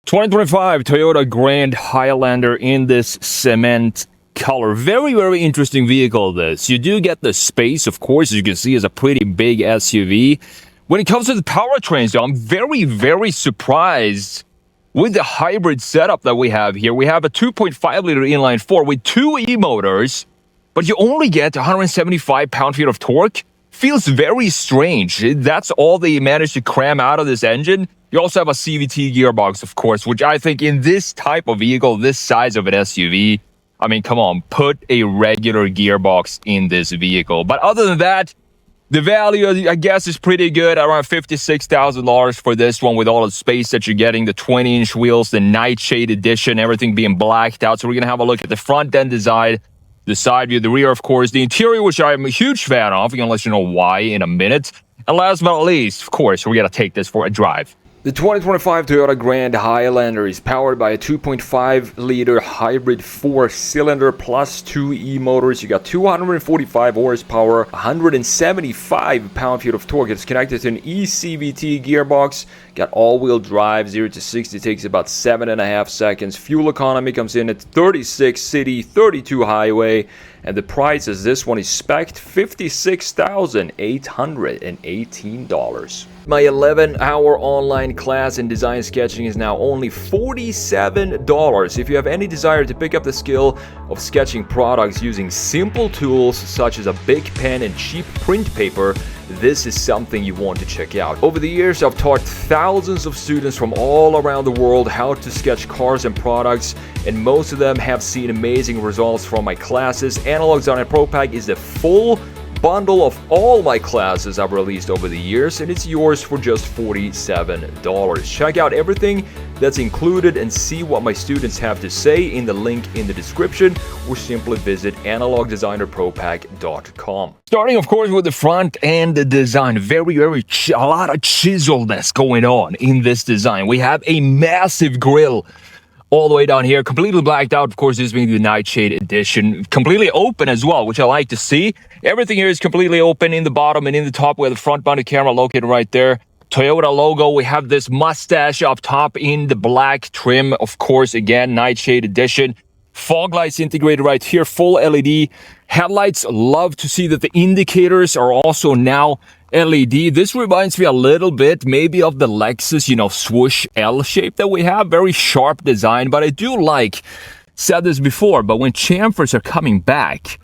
2025 Toyota Grand Highlander in this cement color. Very, very interesting vehicle, this. You do get the space, of course, as you can see, is a pretty big SUV. When it comes to the powertrains, though, I'm very, very surprised with the hybrid setup that we have here. We have a 2.5-liter inline-4 with two E-motors, but you only get 175 pound-feet of torque. Feels very strange. That's all they managed to cram out of this engine. You also have a CVT gearbox, of course, which I think in this type of vehicle, this size of an SUV, I mean, come on, put a regular gearbox in this vehicle. But other than that, the value, I guess, is pretty good, around $56,000 for this one with all the space that you're getting, the 20-inch wheels, the Nightshade edition, everything being blacked out. So we're going to have a look at the front end design, the side view, the rear, of course, the interior, which I'm a huge fan of. I'm going to let you know why in a minute. And last but not least, of course, we're going to take this for a drive. The 2025 Toyota Grand Highlander is powered by a 2.5-liter hybrid 4-cylinder plus two E-motors. You got 245 horsepower, 175 pound-feet of torque. It's connected to an eCVT gearbox. Got all-wheel drive, 0 to 60 takes about 7.5 seconds. Fuel economy comes in at 36 city, 32 highway. And the price is this one is spec'd $56,818. My 11-hour online class in design sketching is now only $47. If you have any desire to pick up the skill of sketching products using simple tools such as a big pen and cheap print paper, this is something you want to check out. Over the years, I've taught thousands of students from all around the world how to sketch cars and products, and most of them have seen amazing results from my classes. Analog Designer Pro Pack is the full bundle of all my classes I've released over the years, and it's yours for just $47. Check out everything that's included and see what my students have to say in the link in the description, or simply visit analogdesignerpropack.com. Starting, of course, with the front and the design. A lot of chiseledness going on in this design. We have a massive grille all the way down here, completely blacked out. Of course, this being the Nightshade edition, completely open as well, which I like to see. Everything here is completely open in the bottom and in the top. We have the front mounted camera located right there. Toyota logo. We have this mustache up top in the black trim. Of course, again, Nightshade edition. Fog lights integrated right here, full LED. Headlights, love to see that the indicators are also now LED. This reminds me a little bit maybe of the Lexus, swoosh L shape that we have. Very sharp design, but I do like, said this before, but when chamfers are coming back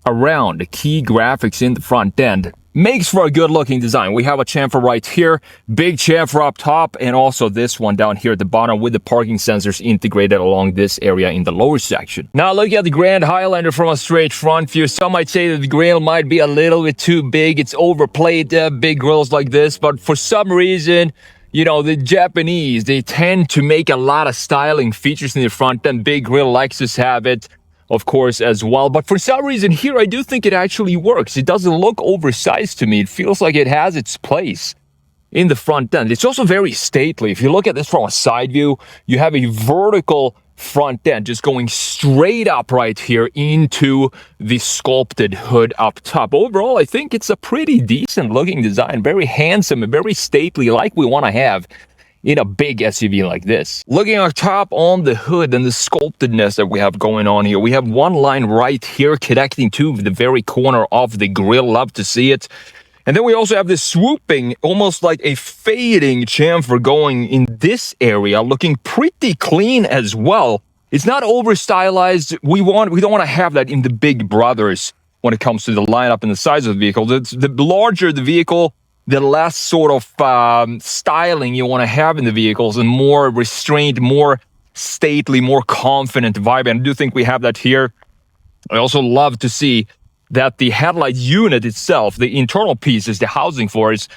around the key graphics in the front end, makes for a good looking design. We have a chamfer right here, big chamfer up top, and also this one down here at the bottom with the parking sensors integrated along this area in the lower section. Now look at the Grand Highlander from a straight front view. Some might say that the grille might be a little bit too big. It's overplayed, big grills like this, but for some reason, the Japanese, they tend to make a lot of styling features in the front end. Big grill, Lexus have it, of course, as well. But for some reason here, I do think it actually works. It doesn't look oversized to me. It feels like it has its place in the front end. It's also very stately. If you look at this from a side view, you have a vertical front end just going straight up right here into the sculpted hood up top. Overall, I think it's a pretty decent looking design. Very handsome and very stately, like we want to have in a big SUV like this. Looking up top on the hood and the sculptedness that we have going on here, we have one line right here connecting to the very corner of the grille. Love to see it. And then we also have this swooping, almost like a fading chamfer going in this area, looking pretty clean as well. It's not over stylized. We don't want to have that in the big brothers when it comes to the lineup and the size of the vehicle. The larger the vehicle, the less sort of styling you want to have in the vehicles, and more restrained, more stately, more confident vibe. And I do think we have that here. I also love to see that the headlight unit itself, the internal pieces, the housing for it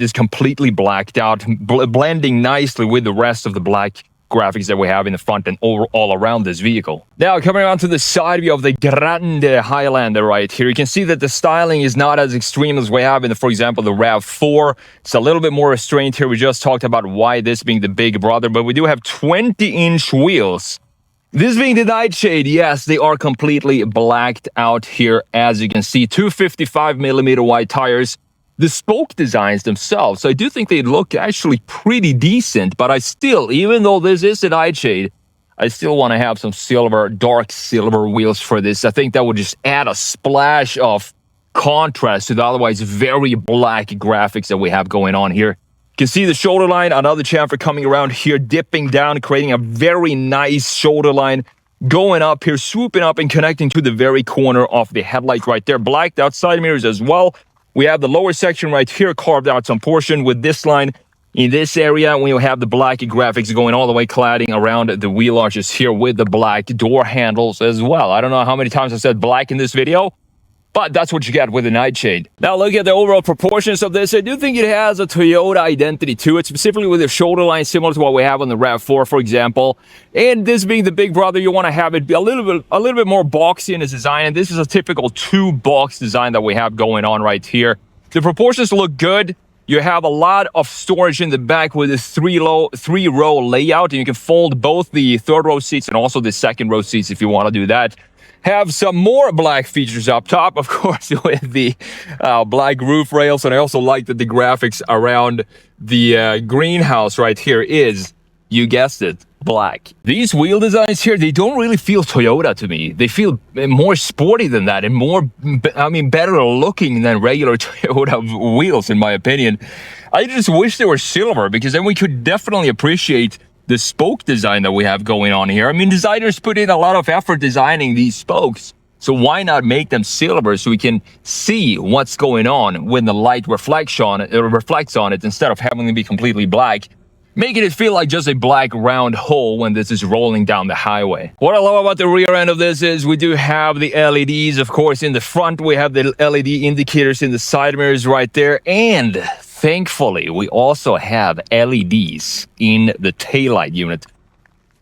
is completely blacked out, blending nicely with the rest of the black graphics that we have in the front and all around this vehicle. Now, coming on to the side view of the Grand Highlander right here, you can see that the styling is not as extreme as we have in, for example, the RAV4. It's a little bit more restrained here. We just talked about why this being the big brother, but we do have 20-inch wheels. This being the Nightshade, yes, they are completely blacked out here, as you can see. 255mm wide tires. the spoke designs themselves. So I do think they look actually pretty decent, but I still, even though this is a nightshade, I still want to have some silver, dark silver wheels for this. I think that would just add a splash of contrast to the otherwise very black graphics that we have going on here. You can see the shoulder line, another chamfer coming around here, dipping down, creating a very nice shoulder line, going up here, swooping up and connecting to the very corner of the headlight right there. Blacked out side mirrors as well. We have the lower section right here carved out some portion with this line. In this area, we have the black graphics going all the way cladding around the wheel arches here with the black door handles as well. I don't know how many times I said black in this video, but that's what you get with the nightshade. Now look at the overall proportions of this. I do think it has a Toyota identity to it, specifically with the shoulder line similar to what we have on the RAV4, for example. And this being the big brother, you want to have it be a little bit more boxy in its design. And this is a typical two-box design that we have going on right here. The proportions look good. You have a lot of storage in the back with this three-row layout, and you can fold both the third row seats and also the second row seats if you want to do that. Have some more black features up top, of course, with the black roof rails, and I also like that the graphics around the greenhouse right here is, you guessed it, black. These wheel designs here, they don't really feel Toyota to me. They feel more sporty than that and more, better looking than regular Toyota wheels, in my opinion. I just wish they were silver, because then we could definitely appreciate the spoke design that we have going on here. I mean, designers put in a lot of effort designing these spokes, so why not make them silver so we can see what's going on when the light reflects on it instead of having them be completely black, making it feel like just a black round hole when this is rolling down the highway. What I love about the rear end of this is we do have the LEDs, of course. In the front, we have the LED indicators in the side mirrors right there, and thankfully, we also have LEDs in the taillight unit.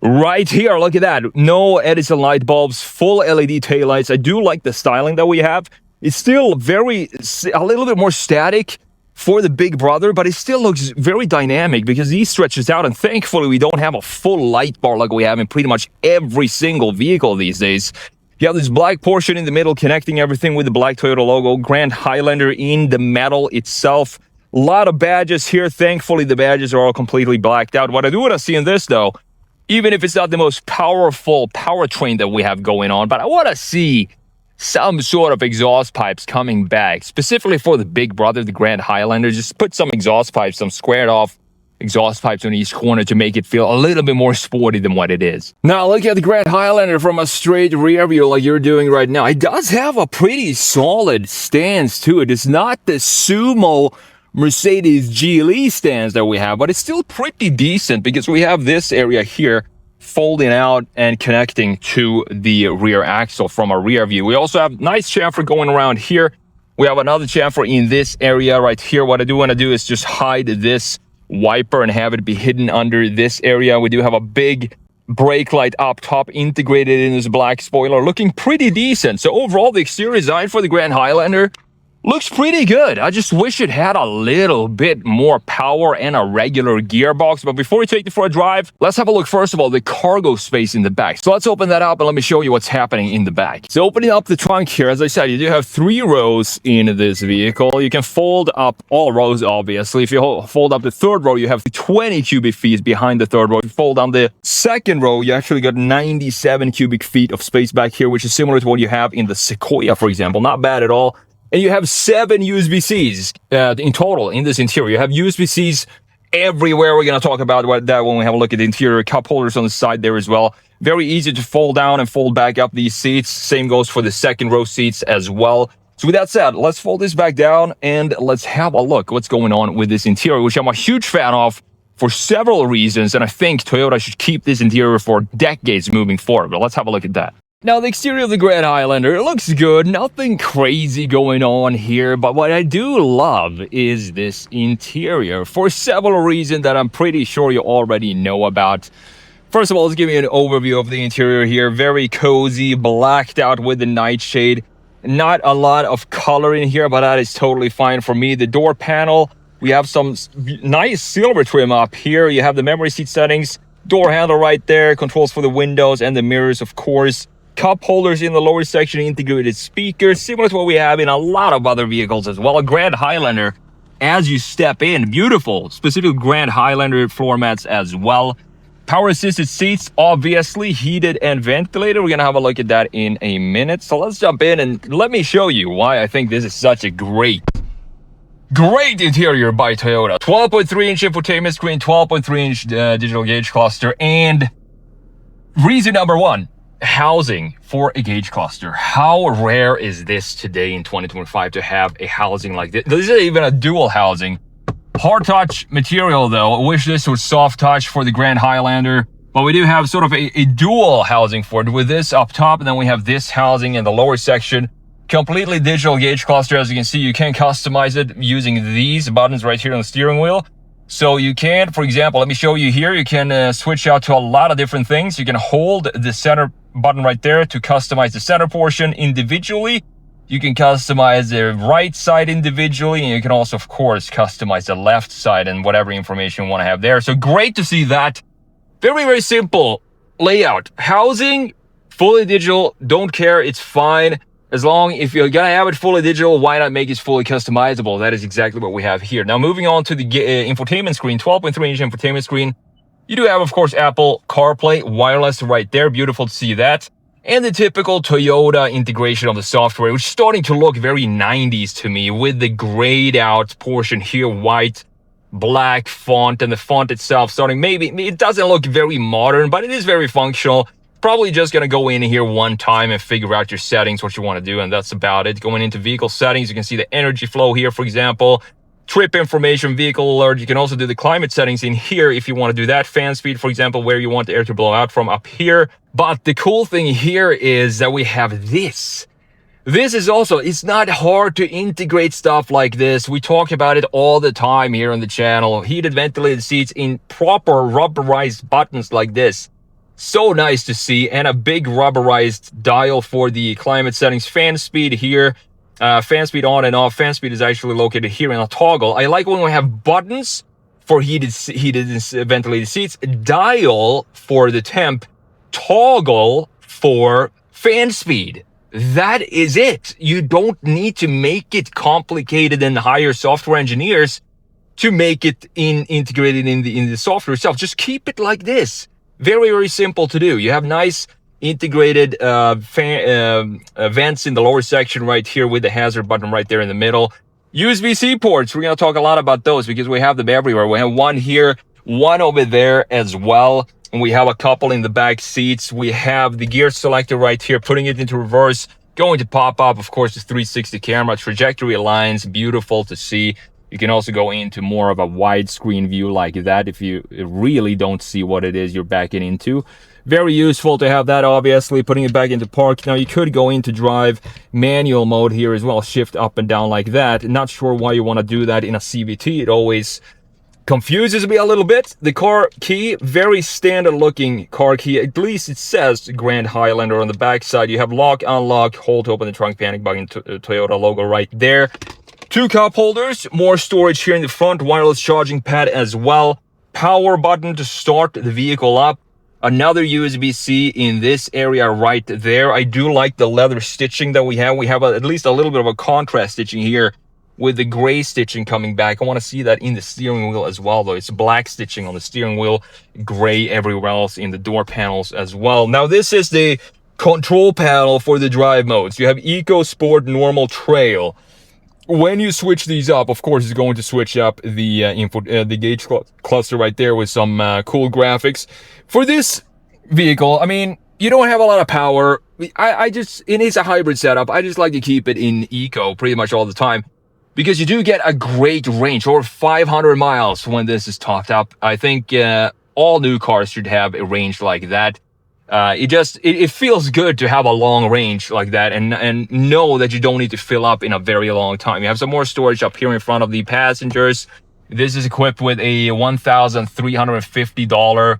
Right here, look at that. No Edison light bulbs, full LED taillights. I do like the styling that we have. It's still a little bit more static for the big brother, but it still looks very dynamic because these stretches out, and thankfully we don't have a full light bar like we have in pretty much every single vehicle these days. You have this black portion in the middle connecting everything with the black Toyota logo, Grand Highlander in the metal itself. A lot of badges here. Thankfully, the badges are all completely blacked out. What I do want to see in this, though, even if it's not the most powerful powertrain that we have going on, but I want to see some sort of exhaust pipes coming back, specifically for the big brother, the Grand Highlander. Just put some exhaust pipes, some squared off exhaust pipes on each corner to make it feel a little bit more sporty than what it is. Now, look at the Grand Highlander from a straight rear view like you're doing right now. It does have a pretty solid stance to it. It's not the sumo Mercedes GLE stands that we have, but it's still pretty decent because we have this area here folding out and connecting to the rear axle from a rear view. We also have nice chamfer going around here. We have another chamfer in this area right here. What I do want to do is just hide this wiper and have it be hidden under this area. We do have a big brake light up top integrated in this black spoiler, looking pretty decent. So overall, the exterior design for the Grand Highlander looks pretty good. I just wish it had a little bit more power and a regular gearbox. But before we take it for a drive, let's have a look, first of all, the cargo space in the back. So let's open that up and let me show you what's happening in the back. So opening up the trunk here, as I said, you do have 3 rows in this vehicle. You can fold up all rows, obviously. If you fold up the third row, you have 20 cubic feet behind the third row. If you fold down the second row, you actually got 97 cubic feet of space back here, which is similar to what you have in the Sequoia, for example. Not bad at all. And you have 7 USB-Cs in total in this interior. You have USB-Cs everywhere. We're going to talk about that when we have a look at the interior. Cup holders on the side there as well. Very easy to fold down and fold back up these seats. Same goes for the second row seats as well. So with that said, let's fold this back down and let's have a look what's going on with this interior, which I'm a huge fan of for several reasons. And I think Toyota should keep this interior for decades moving forward. But let's have a look at that. Now, the exterior of the Grand Highlander, it looks good. Nothing crazy going on here. But what I do love is this interior for several reasons that I'm pretty sure you already know about. First of all, let's give you an overview of the interior here. Very cozy, blacked out with the nightshade. Not a lot of color in here, but that is totally fine for me. The door panel, we have some nice silver trim up here. You have the memory seat settings, door handle right there, controls for the windows and the mirrors, of course. Cup holders in the lower section, integrated speakers, similar to what we have in a lot of other vehicles as well. A Grand Highlander as you step in. Beautiful, specifically Grand Highlander floor mats as well. Power assisted seats, obviously heated and ventilated. We're gonna have a look at that in a minute. So let's jump in and let me show you why I think this is such a great interior by Toyota. 12.3-inch infotainment screen, 12.3-inch digital gauge cluster, and reason number one, housing for a gauge cluster. How rare is this today in 2025 to have a housing like this? This is even a dual housing. Hard touch material though. I wish this was soft touch for the Grand Highlander, but we do have sort of a dual housing for it with this up top, and then we have this housing in the lower section. Completely digital gauge cluster. As you can see, you can customize it using these buttons right here on the steering wheel. So you can, for example, let me show you here. You can switch out to a lot of different things. You can hold the center button right there to customize the center portion individually. You can customize the right side individually, and you can also, of course, customize the left side and whatever information you want to have there. So great to see that. Very, very simple layout. Housing, fully digital, don't care, it's fine. As long if you're gonna have it fully digital, why not make it fully customizable? That is exactly what we have here. Now moving on to the infotainment screen, 12.3-inch infotainment screen. You do have, of course, Apple CarPlay wireless right there. Beautiful to see that. And the typical Toyota integration of the software, which is starting to look very 90s to me, with the grayed out portion here, white, black font, and the font itself starting, maybe it doesn't look very modern, but it is very functional. Probably just gonna go in here one time and figure out your settings, what you want to do, and that's about it. Going into vehicle settings, you can see the energy flow here, for example, trip information, vehicle alert. You can also do the climate settings in here if you want to do that. Fan speed, for example, where you want the air to blow out from up here. But the cool thing here is that we have this. This is also, it's not hard to integrate stuff like this. We talk about it all the time here on the channel. Heated ventilated seats in proper rubberized buttons like this. So nice to see, and a big rubberized dial for the climate settings. Fan speed here, fan speed on and off. Fan speed is actually located here in a toggle. I like when we have buttons for heated ventilated seats, dial for the temp, toggle for fan speed. That is it. You don't need to make it complicated and hire software engineers to make it integrated in the software itself. Just keep it like this. Very, very simple to do. You have nice integrated vents in the lower section right here with the hazard button right there in the middle. USB-C ports, we're going to talk a lot about those because we have them everywhere. We have one here, one over there as well. And we have a couple in the back seats. We have the gear selector right here, putting it into reverse, going to pop up, of course, the 360 camera, trajectory lines, beautiful to see. You can also go into more of a widescreen view like that if you really don't see what it is you're backing into. Very useful to have that, obviously, putting it back into park. Now, you could go into drive manual mode here as well, shift up and down like that. Not sure why you want to do that in a CVT. It always confuses me a little bit. The car key, very standard looking car key. At least it says Grand Highlander on the back side. You have lock, unlock, hold to open the trunk, panic button, Toyota logo right there. 2 cup holders, more storage here in the front, wireless charging pad as well. Power button to start the vehicle up. Another USB-C in this area right there. I do like the leather stitching that we have. We have at least a little bit of a contrast stitching here with the gray stitching coming back. I want to see that in the steering wheel as well, though. It's black stitching on the steering wheel, gray everywhere else in the door panels as well. Now, this is the control panel for the drive modes. You have Eco, Sport, Normal, Trail. When you switch these up, of course, it's going to switch up the gauge cluster right there with some cool graphics. For this vehicle, I mean, you don't have a lot of power. It is a hybrid setup. I just like to keep it in eco pretty much all the time because you do get a great range, over 500 miles when this is topped up. I think all new cars should have a range like that. It feels good to have a long range like that and know that you don't need to fill up in a very long time. You have some more storage up here in front of the passengers. This is equipped with a $1,350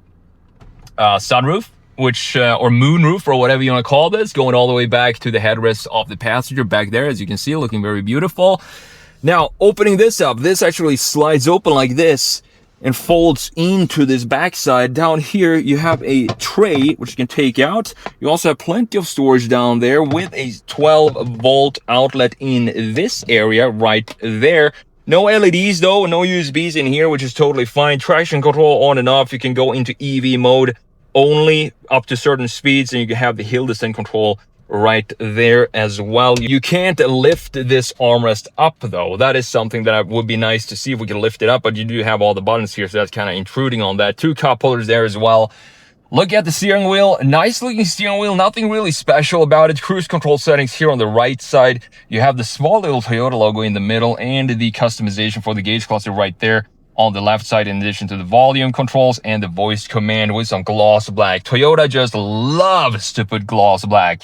sunroof, which or moonroof or whatever you want to call this, going all the way back to the headrest of the passenger back there, as you can see, looking very beautiful. Now, opening this up, this actually slides open like this and folds into this backside. Down here, you have a tray, which you can take out. You also have plenty of storage down there with a 12-volt outlet in this area right there. No LEDs though, no USBs in here, which is totally fine. Traction control on and off. You can go into EV mode only up to certain speeds, and you can have the hill descent control right there as well. You can't lift this armrest up though. That is something that would be nice to see if we can lift it up, but you do have all the buttons here, so that's kind of intruding on that. 2 cup holders there as well. Look at the steering wheel. Nice looking steering wheel. Nothing really special about it. Cruise control settings here on the right side. You have the small little Toyota logo in the middle and the customization for the gauge cluster right there on the left side, in addition to the volume controls and the voice command with some gloss black. Toyota just loves to put gloss black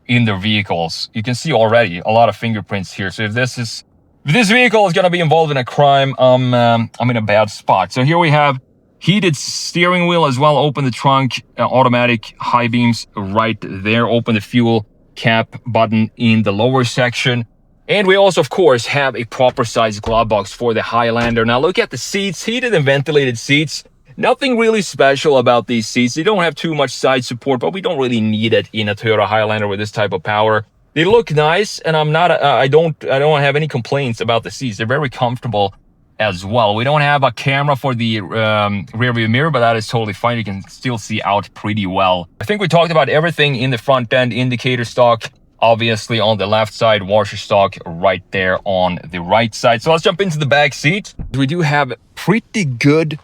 in their vehicles. You can see already a lot of fingerprints here. So if this vehicle is going to be involved in a crime, I'm in a bad spot. So here we have heated steering wheel as well. Open the trunk, automatic high beams right there. Open the fuel cap button in the lower section. And we also, of course, have a proper size glove box for the Highlander. Now look at the seats, heated and ventilated seats. Nothing really special about these seats. They don't have too much side support, but we don't really need it in a Toyota Highlander with this type of power. They look nice, and I don't have any complaints about the seats. They're very comfortable as well. We don't have a camera for the rear view mirror, but that is totally fine. You can still see out pretty well. I think we talked about everything in the front end. Indicator stock, obviously on the left side, washer stock right there on the right side. So let's jump into the back seat. We do have pretty good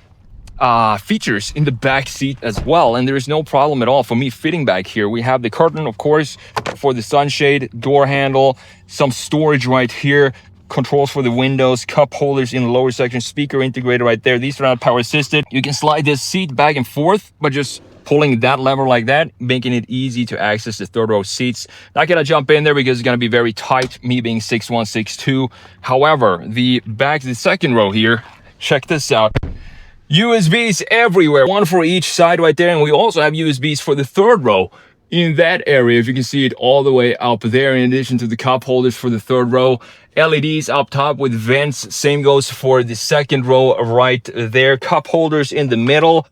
features in the back seat as well, and there is no problem at all for me fitting back here. We have the curtain, of course, for the sunshade, door handle, some storage right here, controls for the windows, cup holders in the lower section, speaker integrated right there. These are not power assisted. You can slide this seat back and forth by just pulling that lever like that, making it easy to access the third row seats. Not gonna jump in there because it's gonna be very tight, me being 6'1", 6'2". However, the second row here, check this out. USBs everywhere, one for each side right there, and we also have USBs for the third row in that area, if you can see it all the way up there, in addition to the cup holders for the third row. LEDs up top with vents, same goes for the second row right there. Cup holders in the middle,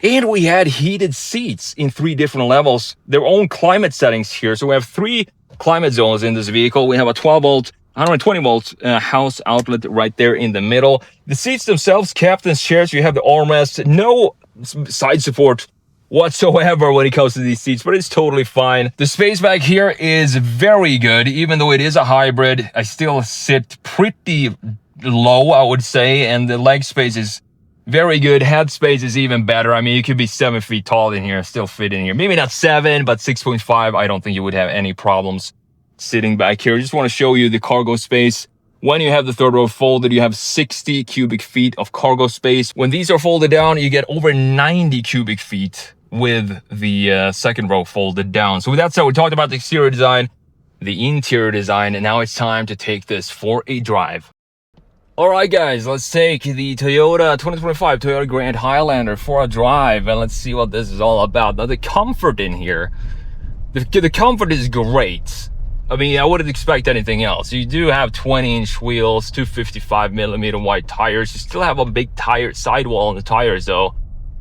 and we had heated seats in 3 different levels, their own climate settings here. So we have 3 climate zones in this vehicle. We have a 12 volt 120 volt house outlet right there in the middle. The seats themselves, captain's chairs, you have the armrest, no side support whatsoever when it comes to these seats, but it's totally fine. The space back here is very good. Even though it is a hybrid, I still sit pretty low, I would say, and the leg space is very good. Head space is even better. I mean, you could be 7 feet tall in here, still fit in here. Maybe not 7, but 6.5. I don't think you would have any problems sitting back here. I just want to show you the cargo space. When you have the third row folded, you have 60 cubic feet of cargo space. When these are folded down, you get over 90 cubic feet with the second row folded down. So with that said, we talked about the exterior design, the interior design, and now it's time to take this for a drive. All right, guys, let's take the Toyota 2025 Toyota Grand Highlander for a drive, and let's see what this is all about. Now, the comfort in here, the comfort is great. I mean, I wouldn't expect anything else. You do have 20-inch wheels, 255mm wide tires. You still have a big tire sidewall on the tires, though,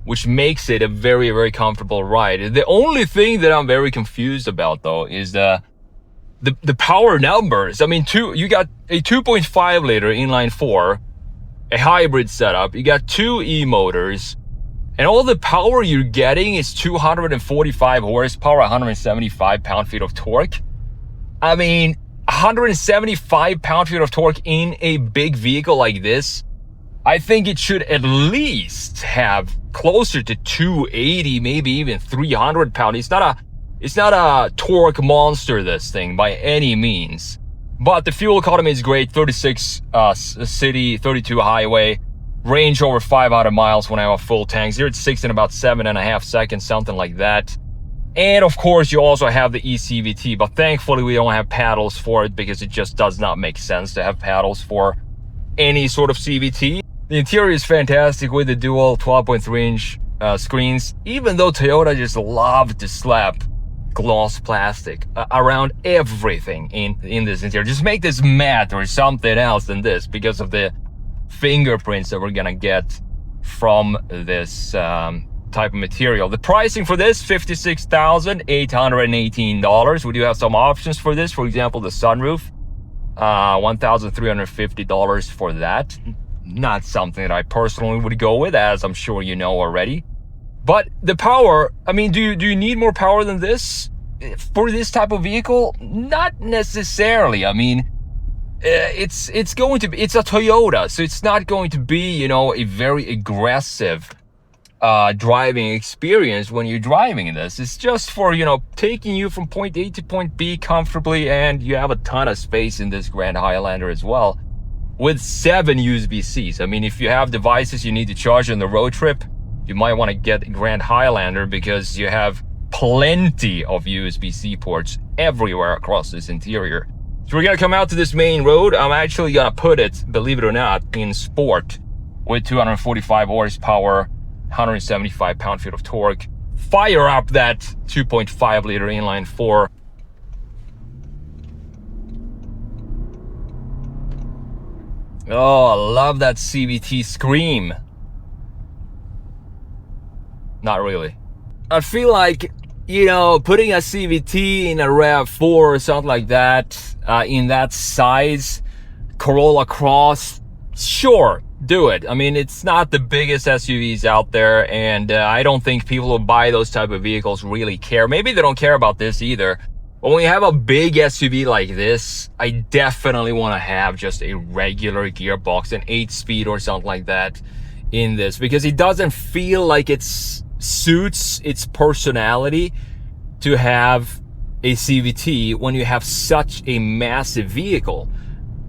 which makes it a very, very comfortable ride. The only thing that I'm very confused about, though, is the power numbers. I mean, you got a 2.5 liter inline 4, a hybrid setup. You got 2 e-motors, and all the power you're getting is 245 horsepower, 175 pound-feet of torque. I mean, 175 pound-feet of torque in a big vehicle like this, I think it should at least have closer to 280, maybe even 300 pounds. It's not a torque monster, this thing, by any means. But the fuel economy is great. 36 city, 32 highway, range over 500 miles when I have a full tank. 0 to 60 in about 7.5 seconds, something like that. And of course, you also have the eCVT, but thankfully we don't have paddles for it because it just does not make sense to have paddles for any sort of CVT. The interior is fantastic with the dual 12.3-inch screens, even though Toyota just loved to slap gloss plastic around everything in this interior. Just make this matte or something else than this because of the fingerprints that we're gonna get from this type of material. The pricing for this, $56,818. We do have some options for this, for example, the sunroof. $1,350 for that. Not something that I personally would go with, as I'm sure you know already. But the power, I mean, do you need more power than this for this type of vehicle? Not necessarily. I mean, it's going to be, it's a Toyota, so it's not going to be, you know, a very aggressive driving experience when you're driving this. It's just for, you know, taking you from point A to point B comfortably, and you have a ton of space in this Grand Highlander as well, with 7 USB-Cs. I mean, if you have devices you need to charge on the road trip, you might want to get Grand Highlander, because you have plenty of USB-C ports everywhere across this interior. So we're gonna come out to this main road. I'm actually gonna put it, believe it or not, in sport with 245 horsepower, 175 pound-feet of torque. Fire up that 2.5 liter inline 4. Oh, I love that CVT scream. Not really. I feel like, you know, putting a CVT in a RAV4 or something like that, in that size, Corolla Cross, sure, do it. I mean, it's not the biggest SUVs out there, and I don't think people who buy those type of vehicles really care. Maybe they don't care about this either. But when you have a big SUV like this, I definitely want to have just a regular gearbox, an 8-speed or something like that in this, because it doesn't feel like it suits its personality to have a CVT when you have such a massive vehicle.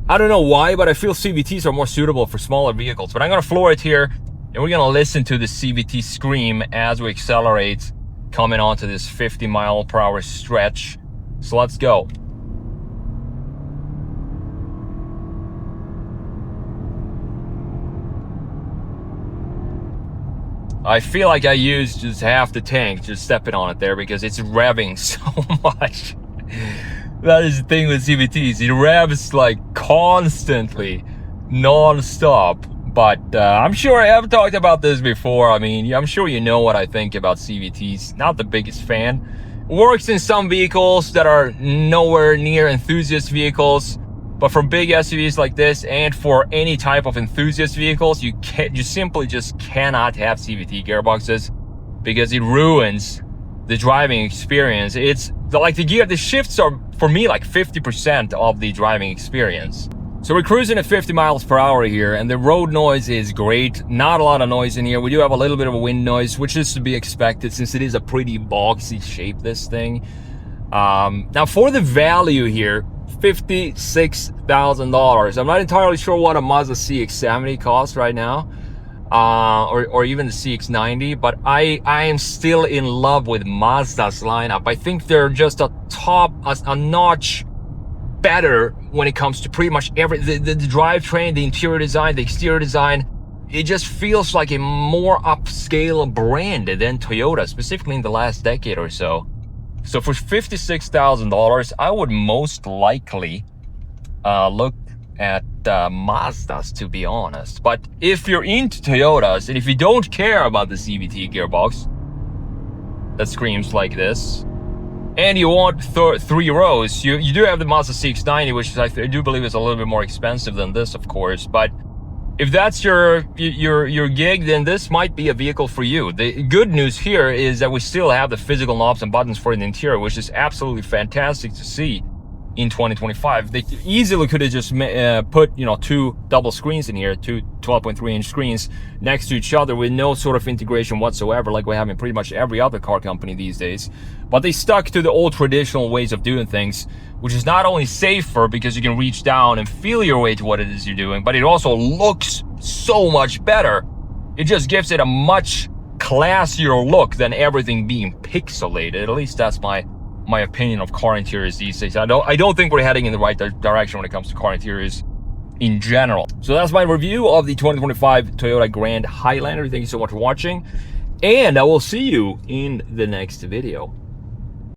I don't know why, but I feel CVTs are more suitable for smaller vehicles. But I'm going to floor it here, and we're going to listen to the CVT scream as we accelerate, coming onto this 50-mile-per-hour stretch. So let's go. I feel like I used just half the tank just stepping on it there, because it's revving so much. That is the thing with CVTs. It revs like constantly, non-stop. But I'm sure I have talked about this before. I mean, I'm sure you know what I think about CVTs. Not the biggest fan. Works in some vehicles that are nowhere near enthusiast vehicles. But for big SUVs like this, and for any type of enthusiast vehicles, you simply just cannot have CVT gearboxes, because it ruins the driving experience. It's like the shifts are, for me, like 50% of the driving experience. So we're cruising at 50 miles per hour here, and the road noise is great. Not a lot of noise in here. We do have a little bit of a wind noise, which is to be expected since it is a pretty boxy shape, this thing. Now for the value here, $56,000. I'm not entirely sure what a Mazda CX-70 costs right now, or even the CX-90, but I am still in love with Mazda's lineup. I think they're just a notch better when it comes to pretty much the drivetrain, the interior design, the exterior design. It just feels like a more upscale brand than Toyota, specifically in the last decade or so. So for $56,000, I would most likely look at Mazdas, to be honest. But if you're into Toyotas, and if you don't care about the CVT gearbox that screams like this, and you want 3 rows, you do have the Mazda CX-90, which I do believe is a little bit more expensive than this, of course. But if that's your gig, then this might be a vehicle for you. The good news here is that we still have the physical knobs and buttons for the interior, which is absolutely fantastic to see in 2025. They easily could have just put, you know, 2 double screens in here, 2 12.3-inch screens next to each other with no sort of integration whatsoever, like we have in pretty much every other car company these days. But they stuck to the old traditional ways of doing things, which is not only safer because you can reach down and feel your way to what it is you're doing, but it also looks so much better. It just gives it a much classier look than everything being pixelated. At least that's my opinion of car interiors these days. I don't think we're heading in the right direction when it comes to car interiors in general. So that's my review of the 2025 Toyota Grand Highlander. Thank you so much for watching, and I will see you in the next video.